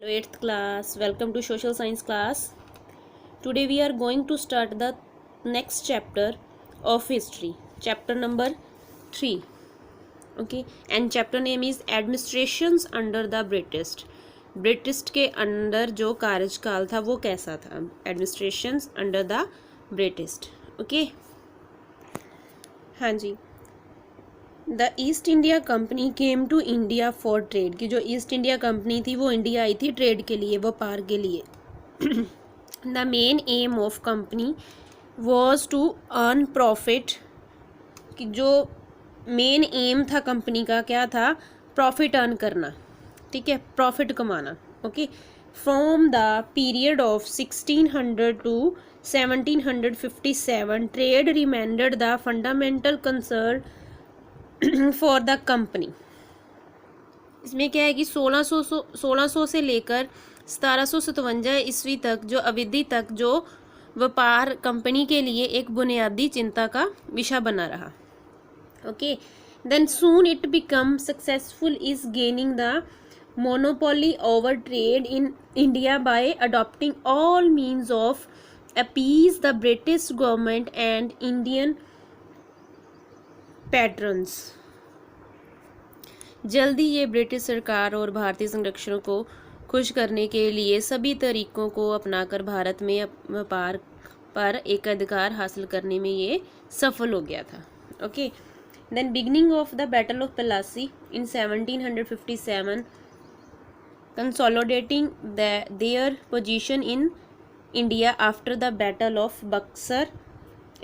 Hello 8th class, welcome to social science class. Today we are going to start the next chapter of history, chapter number 3. Okay, and chapter name is administrations under the British के अंदर जो कार्यकाल था वो कैसा था, administrations under the British. Okay, हाँ जी. The East India company came to India for trade, की जो ईस्ट इंडिया कंपनी थी वो इंडिया आई थी ट्रेड के लिए, व्यापार के लिए. The main aim of company was to earn profit, कि जो मेन एम था कंपनी का क्या था, प्रॉफिट अर्न करना. ठीक है, प्रॉफिट कमाना. Okay, from the period of 1600 to 1757 trade remained the fundamental concern for the company. इसमें क्या है कि 1600 से लेकर 1757 ईस्वी तक जो अवधि तक जो व्यापार कंपनी के लिए एक बुनियादी चिंता का विषय बना रहा. Okay, then soon it become successful is gaining the monopoly over trade in India by adopting all means of appease the British government and Indian patrons. जल्दी ये ब्रिटिश सरकार और भारतीय संरक्षकों को खुश करने के लिए सभी तरीकों को अपनाकर भारत में व्यापार पर एक अधिकार हासिल करने में ये सफल हो गया था. Okay, then beginning of the battle of Plassey in 1757 consolidating their position in India after the battle of Buxar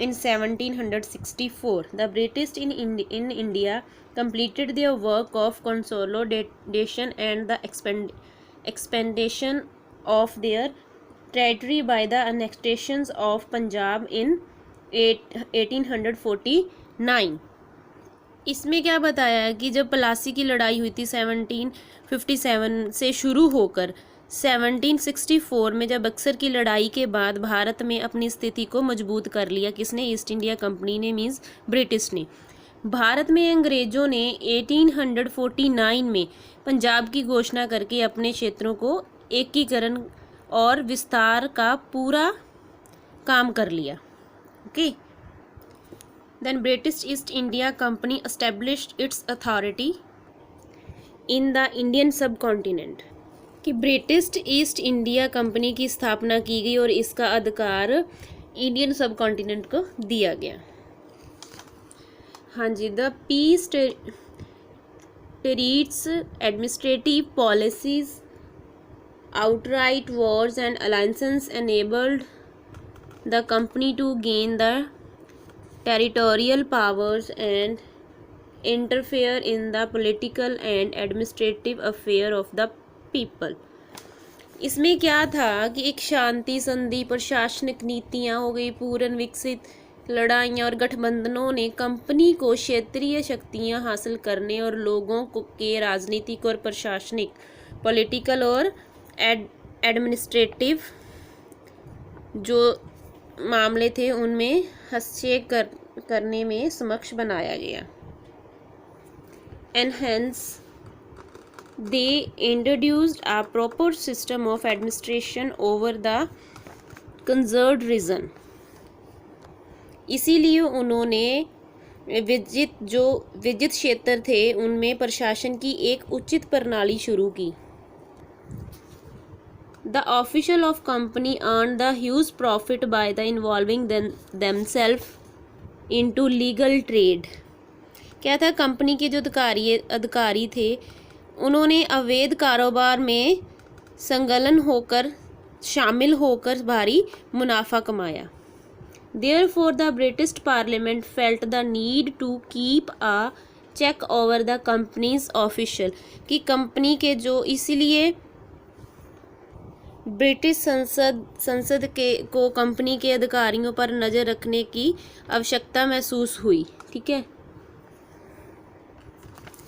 in 1764. The British in India completed their work of consolidation and the expansion of their territory by the annexations of Punjab in 1849. इसमें क्या बताया है कि जब प्लासी की लड़ाई हुई थी 1757 से शुरू होकर 1764 में, जब बक्सर की लड़ाई के बाद भारत में अपनी स्थिति को मजबूत कर लिया. किसने? ईस्ट इंडिया कंपनी ने, मीन्स ब्रिटिश ने. भारत में अंग्रेजों ने 1849 में पंजाब की घोषणा करके अपने क्षेत्रों को एकीकरण और विस्तार का पूरा काम कर लिया. Okay, then British East India Company established its authority in the Indian subcontinent, कि ब्रिटिश ईस्ट इंडिया कंपनी की स्थापना की गई और इसका अधिकार इंडियन सब कॉन्टिनेंट को दिया गया. हाँ जी. The peace treaties administrative policies outright wars and alliances enabled the company to gain the territorial powers and interfere in the political and administrative affair of the people. इसमें क्या था कि एक शांति संधि, प्रशासनिक नीतियां हो गई, पूर्ण विकसित लड़ाइयाँ और गठबंधनों ने कंपनी को क्षेत्रीय शक्तियां हासिल करने और लोगों को के राजनीतिक और प्रशासनिक, पॉलिटिकल और एडमिनिस्ट्रेटिव जो मामले थे उनमें हस्तक्षेप करने में सक्षम बनाया गया. Enhance they introduced a proper system of administration over the concerned region. इसीलिए उन्होंने विजित क्षेत्र थे उनमें प्रशासन की एक उचित प्रणाली शुरू की. The official of company earned the huge profit by the involving themselves into legal trade. क्या था? कंपनी के जो अधिकारी थे उन्होंने अवैध कारोबार में शामिल होकर भारी मुनाफा कमाया. Therefore the British Parliament felt the need to keep a check over the company's official, कि कंपनी के जो, इसीलिए ब्रिटिश संसद को कंपनी के अधिकारियों पर नज़र रखने की आवश्यकता महसूस हुई. ठीक है.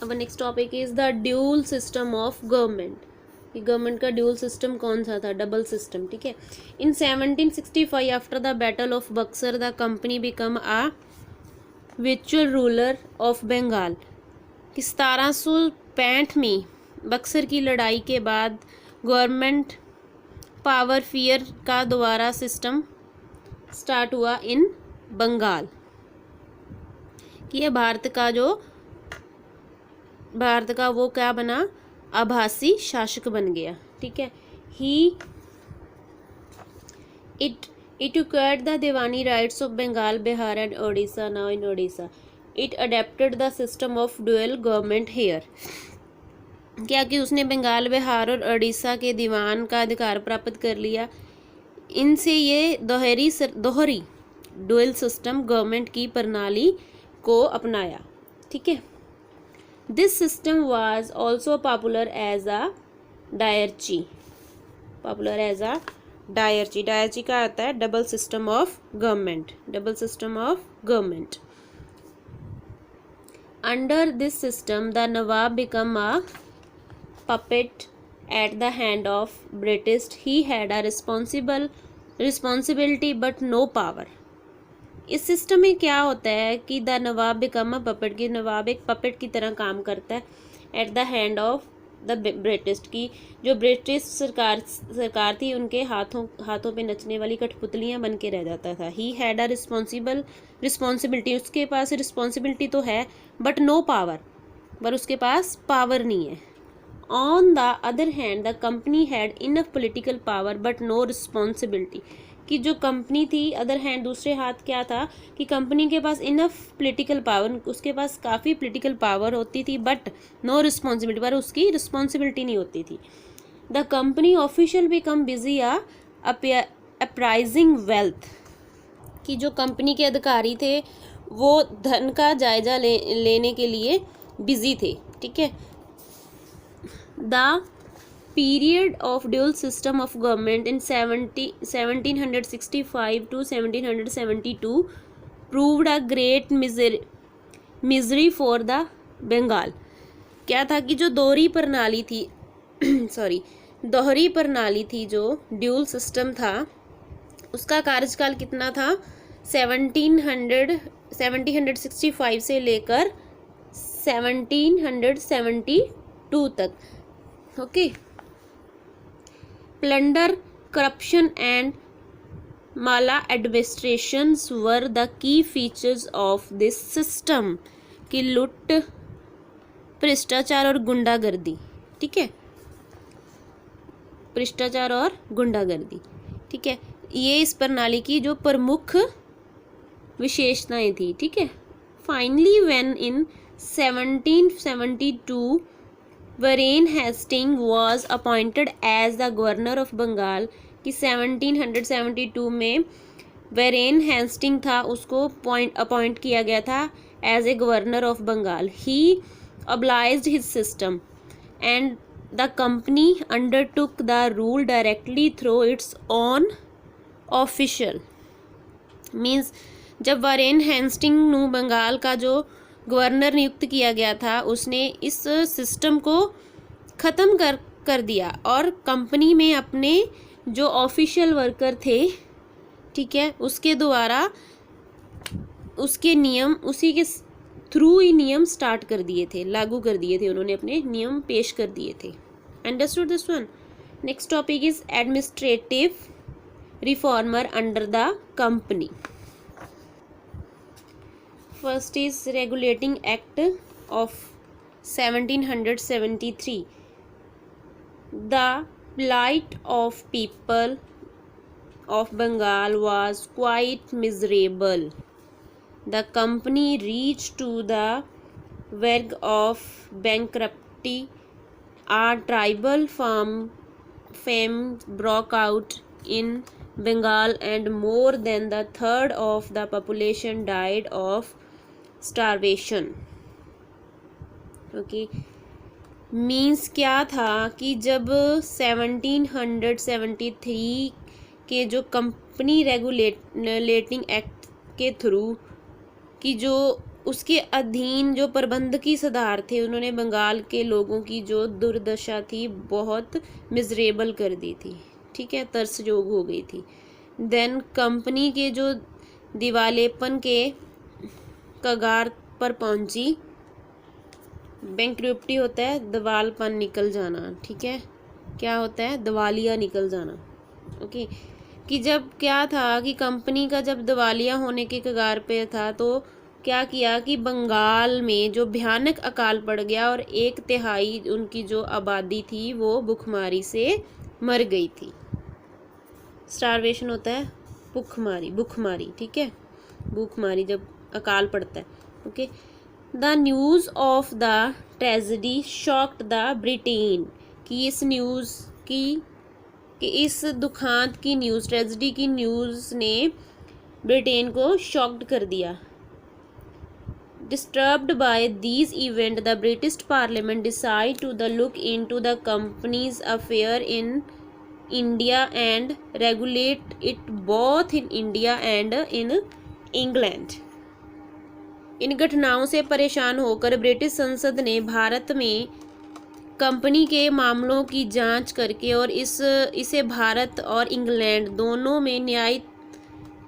अब next topic is the dual system of government. Government का ड्यूल सिस्टम कौन सा था? Double system. ठीक है. In 1765 after the battle of Buxar the company become a विचुअल रूलर ऑफ बंगाल, कि 1765 में बक्सर की लड़ाई के बाद गवर्नमेंट पावर फियर का दोबारा सिस्टम स्टार्ट हुआ इन बंगाल, कि ये भारत का वो क्या बना, आभासी शासक बन गया। ठीक है। It acquired the Diwani rights of Bengal, Bihar and Odisha. Now in Odisha, it adapted the system of dual government here. क्या कि उसने बंगाल, बिहार और उड़ीसा के दीवान का अधिकार प्राप्त कर लिया। इनसे ये दोहरी डुअल सिस्टम गवर्नमेंट की प्रणाली को अपनाया। ठीक है। This system was also popular as a diarchy. Diarchy का आता है double system of government. Under this system the nawab become a puppet at the hand of British. He had a responsibility but no power. इस system में क्या होता है कि the nawab become a puppet, की नवाब एक पपेट की तरह काम करता है at the hand of the British, की जो ब्रिटिश सरकार थी उनके हाथों पे नचने वाली कठपुतलियाँ बन के रह जाता था। ही हैड अ रिस्पॉन्सिबिलिटी, उसके पास रिस्पॉन्सिबिलिटी तो है बट नो पावर, पर उसके पास पावर नहीं है। On the other hand, the company had enough political power but no responsibility. कि जो कंपनी थी अदर हैंड दूसरे हाथ क्या था कि कंपनी के पास इनफ पॉलिटिकल पावर, उसके पास काफ़ी पॉलिटिकल पावर होती थी बट नो रिस्पॉन्सिबिलिटी, पर उसकी रिस्पॉन्सिबिलिटी नहीं होती थी। The company official become busy uprising wealth, कि जो कंपनी के अधिकारी थे वो धन का जायजा लेने के लिए बिजी थे। ठीक है। The period of dual system of government in 1765 to 1772 proved a great misery for the Bengal. क्या था कि जो दोहरी प्रणाली थी जो ड्यूल सिस्टम था, उसका कार्यकाल कितना था, 1765 से लेकर 1772 तक। Okay. Plunder, corruption and Mala administrations were the key features of this system, कि लूट, भ्रष्टाचार और गुंडागर्दी। ठीक है। भ्रष्टाचार और गुंडागर्दी। ठीक है। ये इस प्रणाली की जो प्रमुख विशेषताएं थी। ठीक है। Finally when in 1772 Warren Hasting was appointed as the governor of Bengal, कि 1772 में वरेन हेस्टिंग था, उसको अपॉइंट किया गया था as a governor of Bengal. He obliged his system and the company undertook the rule directly through its own official। Means जब Varane Hasting नू बंगाल का जो गवर्नर नियुक्त किया गया था, उसने इस सिस्टम को ख़त्म कर दिया और कंपनी में अपने जो ऑफिशियल वर्कर थे, ठीक है, उसके द्वारा उसके नियम, उसी के थ्रू ही नियम स्टार्ट कर दिए थे, लागू कर दिए थे, उन्होंने अपने नियम पेश कर दिए थे। Understood this one. Next topic is administrative reformer under the company. First is Regulating Act of 1773. The plight of people of Bengal was quite miserable. The company reached to the verge of bankruptcy. A tribal famine broke out in Bengal and more than the third of the population died of starvation। Okay. Means क्या था कि जब 1773 के जो company regulating act के through कि जो उसके अधीन जो प्रबंधकी सुधार थे, उन्होंने बंगाल के लोगों की जो दुर्दशा थी बहुत मिजरेबल कर दी थी। ठीक है। तरसजोग हो गई थी। देन कंपनी के जो दिवालेपन के कगार पर पहुंची। बैंक्रप्टी होता है दिवालपन निकल जाना। ठीक है। क्या होता है, दिवालिया निकल जाना। ओके, कि जब क्या था कि कंपनी का जब दिवालिया होने के कगार पे था तो क्या किया कि बंगाल में जो भयानक अकाल पड़ गया और 1/3 उनकी जो आबादी थी वो भुखमरी से मर गई थी। स्टारवेशन होता है भुखमरी, ठीक है, भूखमरी जब अकाल पड़ता है। Okay, the news of the tragedy shocked the Britain, कि इस न्यूज़ की कि इस दुखांत की न्यूज़, ट्रेजेडी की न्यूज़ ने ब्रिटेन को शॉक्ड कर दिया। Disturbed by these events, the British Parliament decided to look into the company's affair in India and regulate it both in India and in England. इन घटनाओं से परेशान होकर ब्रिटिश संसद ने भारत में कंपनी के मामलों की जांच करके और इसे भारत और इंग्लैंड दोनों में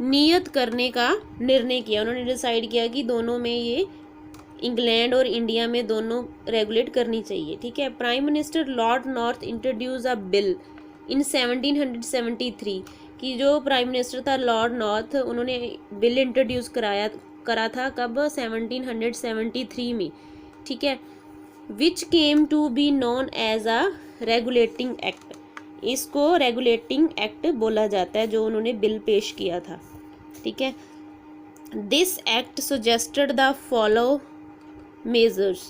नियत करने का निर्णय किया। उन्होंने डिसाइड किया कि दोनों में ये इंग्लैंड और इंडिया में दोनों रेगुलेट करनी चाहिए, ठीक है। Prime minister Lord North introduce a bill in 1773, कि जो प्राइम मिनिस्टर था लॉर्ड नॉर्थ, उन्होंने बिल इंट्रोड्यूस करा था कब, 1773 में, ठीक है। Which came to be known as a regulating act, इसको रेगुलेटिंग एक्ट बोला जाता है जो उन्होंने बिल पेश किया था, ठीक है। This act suggested the follow measures,